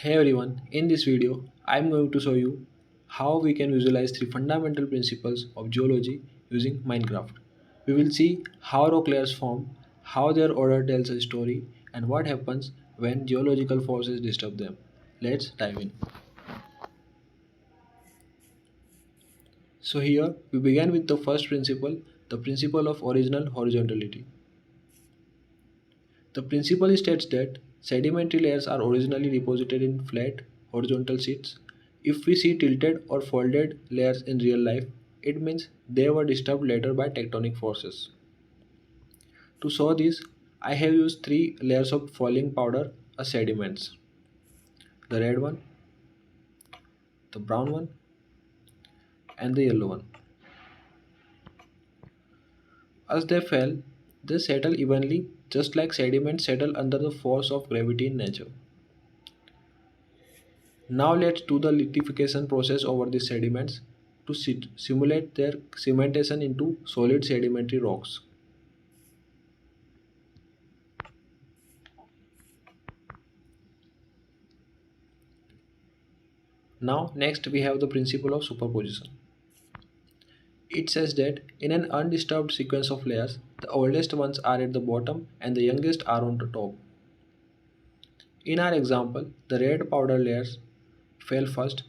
Hey everyone, in this video, I am going to show you how we can visualize three fundamental principles of geology using Minecraft. We will see how rock layers form, how their order tells a story, and what happens when geological forces disturb them. Let's dive in. So here, we begin with the first principle, the principle of original horizontality. The principle states that sedimentary layers are originally deposited in flat, horizontal sheets. If we see tilted or folded layers in real life, it means they were disturbed later by tectonic forces. To show this, I have used three layers of falling powder as sediments: the red one, the brown one, and the yellow one. As they fell, they settle evenly, just like sediments settle under the force of gravity in nature. Now let's do the lithification process over these sediments to simulate their cementation into solid sedimentary rocks. Now next we have the principle of superposition. It says that in an undisturbed sequence of layers, the oldest ones are at the bottom and the youngest are on the top. In our example, the red powder layers fell first,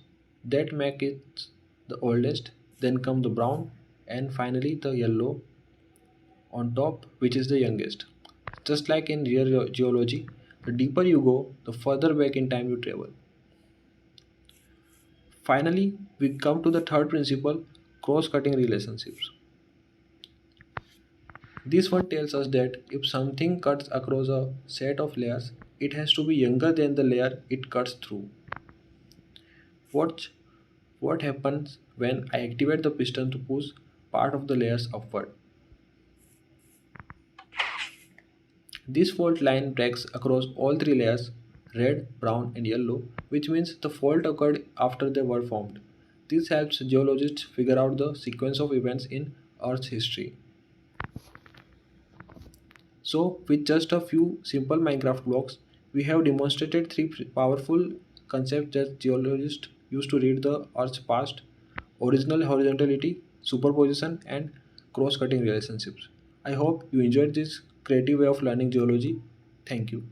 that make it the oldest, then come the brown, and finally the yellow on top, which is the youngest. Just like in real geology, the deeper you go, the further back in time you travel. Finally, we come to the third principle, cross-cutting relationships. This one tells us that if something cuts across a set of layers, it has to be younger than the layer it cuts through. Watch what happens when I activate the piston to push part of the layers upward. This fault line breaks across all three layers, red, brown and yellow, which means the fault occurred after they were formed. This helps geologists figure out the sequence of events in Earth's history. So, with just a few simple Minecraft blocks, we have demonstrated three powerful concepts that geologists use to read the Earth's past: original horizontality, superposition, and cross cutting relationships. I hope you enjoyed this creative way of learning geology. Thank you.